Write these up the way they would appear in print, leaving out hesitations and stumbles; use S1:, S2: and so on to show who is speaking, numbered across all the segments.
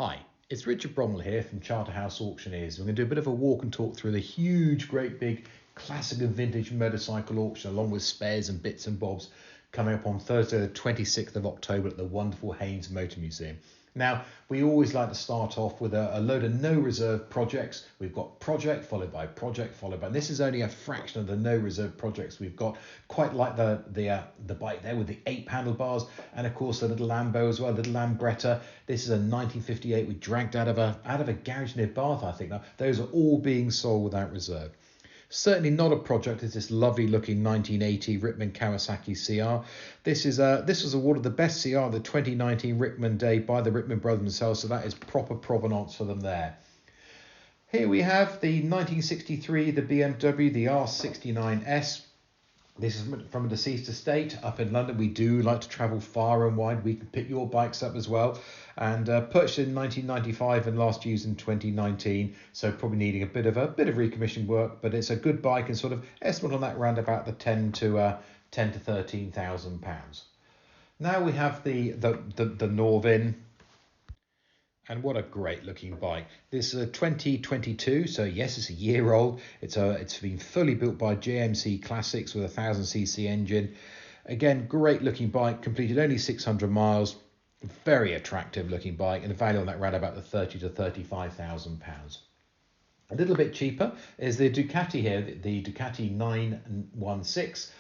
S1: Hi, it's Richard Bromwell here from Charterhouse Auctioneers. We're going to do a bit of a walk and talk through the huge, great big classic and vintage motorcycle auction along with spares and bits and bobs coming up on Thursday the 26th of October at the wonderful Haynes Motor Museum. Now, we always like to start off with a load of no reserve projects. We've got project followed by project followed by. This is only a fraction of the no reserve projects we've got. Quite like the bike there with the 8 handlebars, and of course the little Lambo as well, little Lambretta. This is a 1958 we dragged out of a garage near Bath, I think. Now those are all being sold without reserve. Certainly not a project is this lovely looking 1980 Rickman Kawasaki CR. This was awarded the best CR of the 2019 Rickman Day by the Rickman brothers themselves, so that is proper provenance for them there. Here we have the 1963, the BMW, the R69S. This is from a deceased estate up in London. We do like to travel far and wide. We can pick your bikes up as well. And purchased in 1995 and last used in 2019. So probably needing a bit of recommission work, but it's a good bike and sort of estimate on that round about the 10 to 13,000 pounds. Now we have the Norvin. And what a great looking bike. This is a 2022, so yes, it's a year old. It's been fully built by JMC Classics with a 1000cc engine. Again, great looking bike, completed only 600 miles. Very attractive looking bike, and the value on that round about the 30 to 35,000 pounds. A little bit cheaper is the Ducati here, the Ducati 916.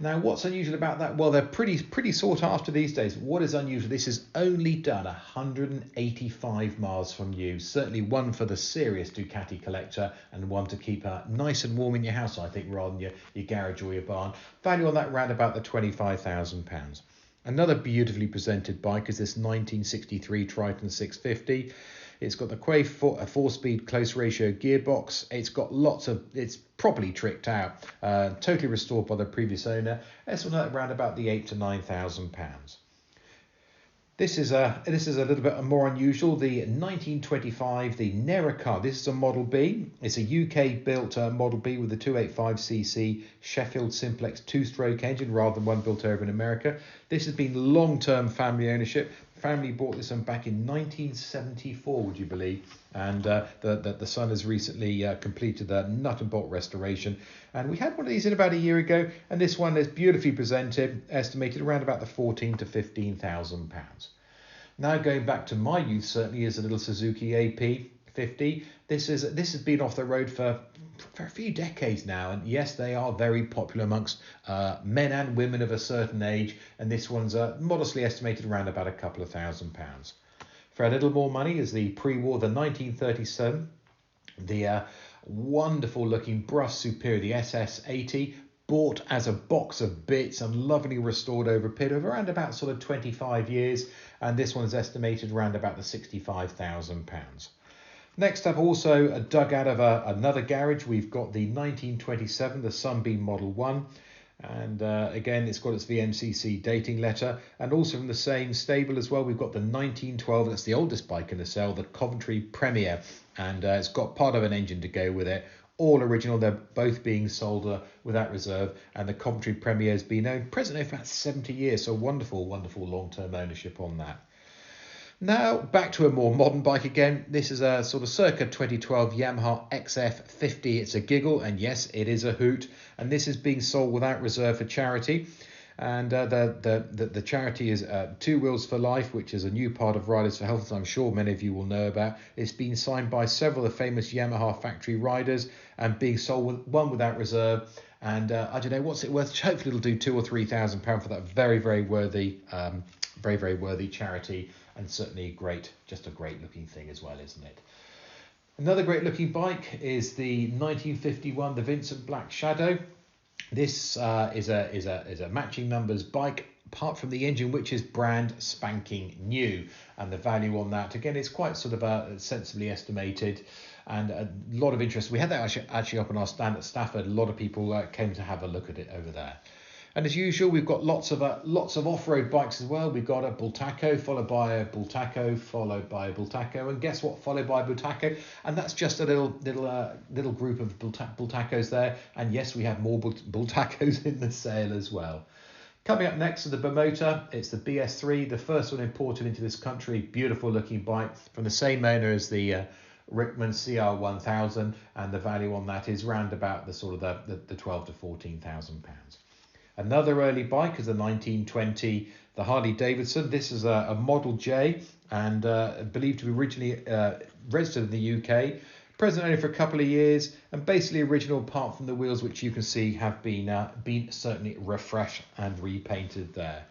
S1: Now, what's unusual about that? Well, they're pretty sought after these days. What is unusual? This is only done 185 miles from you. Certainly one for the serious Ducati collector and one to keep nice and warm in your house, I think, rather than your garage or your barn. Value on that round about the £25,000. Another beautifully presented bike is this 1963 Triton 650. It's got the Quay 4-speed close ratio gearbox. It's properly tricked out, totally restored by the previous owner. It's around about the £8,000 to £9,000. This is a little bit more unusual. The 1925, the Nera. This is a Model B. It's a UK built Model B with a 285cc Sheffield Simplex 2-stroke engine rather than one built over in America. This has been long-term family ownership. Family bought this one back in 1974, would you believe? And the son has recently completed the nut and bolt restoration. And we had one of these in about a year ago, and this one is beautifully presented, estimated around about the £14,000 to £15,000. Now going back to my youth, certainly is a little Suzuki AP50. This has been off the road for a few decades now, and yes, they are very popular amongst men and women of a certain age, and this one's modestly estimated around about a couple of £1,000. For a little more money is the pre-war, the 1937, the wonderful looking Brus Superior, the SS80, bought as a box of bits and lovely restored over a period of around about sort of 25 years, and this one's estimated around about the £65,000. Next up, also dug out of another garage, we've got the 1927, the Sunbeam Model 1. And again, it's got its VMCC dating letter. And also from the same stable as well, we've got the 1912, that's the oldest bike in the sale, the Coventry Premier. And it's got part of an engine to go with it. All original, they're both being sold without reserve. And the Coventry Premier has been owned presently for about 70 years. So wonderful, wonderful long-term ownership on that. Now back to a more modern bike again. This is a sort of circa 2012 Yamaha XF50. It's a giggle, and yes, it is a hoot. And this is being sold without reserve for charity. And the charity is Two Wheels for Life, which is a new part of Riders for Health, that I'm sure many of you will know about. It's been signed by several of the famous Yamaha factory riders and being sold one without reserve. And I don't know, what's it worth? Hopefully it'll do £2,000 or £3,000 for that very worthy charity. And certainly just a great looking thing as well, isn't it? Another great looking bike is the 1951, the Vincent Black Shadow. This is a matching numbers bike, apart from the engine, which is brand spanking new. And the value on that, again, is quite sort of sensibly estimated. And a lot of interest. We had that actually up on our stand at Stafford. A lot of people came to have a look at it over there. And as usual, we've got lots of off-road bikes as well. We've got a Bultaco, followed by a Bultaco, followed by a Bultaco, and guess what? Followed by a Bultaco, and that's just a little group of Bultacos there. And yes, we have more Bultacos in the sale as well. Coming up next is the Bimota. It's the BS3, the first one imported into this country. Beautiful looking bike from the same owner as the Rickman CR1000, and the value on that is round about the sort of the 12 to 14,000 pounds. Another early bike is the 1920, the Harley Davidson. This is a Model J and believed to be originally registered in the UK. Present only for a couple of years, and basically original apart from the wheels, which you can see have been certainly refreshed and repainted there.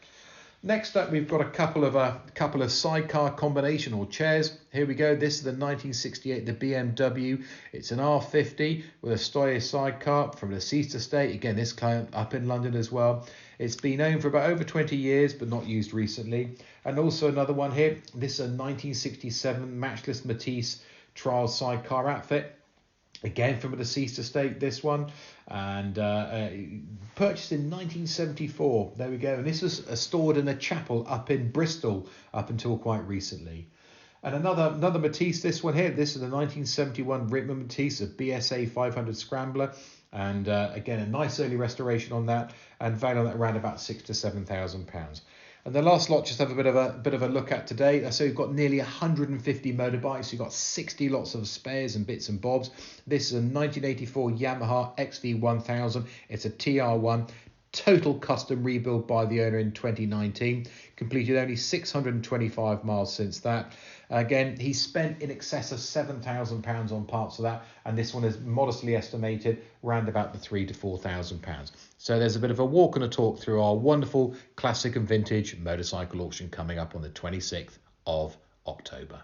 S1: Next up, we've got a couple of sidecar combination or chairs. Here we go. This is the 1968, the BMW. It's an R50 with a Steyr sidecar from the deceased estate. Again, this client up in London as well. It's been owned for about over 20 years, but not used recently. And also another one here. This is a 1967 matchless Matisse trial sidecar outfit, again from a deceased estate, this one, and purchased in 1974. There we go. And this was stored in a chapel up in Bristol up until quite recently. And another Matisse, this one here. This is the 1971 Rickman Matisse, a BSA 500 Scrambler, and again a nice early restoration on that, and value on that around about £6,000 to £7,000. And the last lot, just have a bit of a look at today. So we've got nearly 150 motorbikes. You've got 60 lots of spares and bits and bobs. This is a 1984 Yamaha XV1000. It's a TR1. Total custom rebuild by the owner in 2019. Completed only 625 miles since that. Again, he spent in excess of £7,000 on parts of that, and this one is modestly estimated around about the £3,000 to £4,000. So there's a bit of a walk and a talk through our wonderful classic and vintage motorcycle auction coming up on the 26th of October.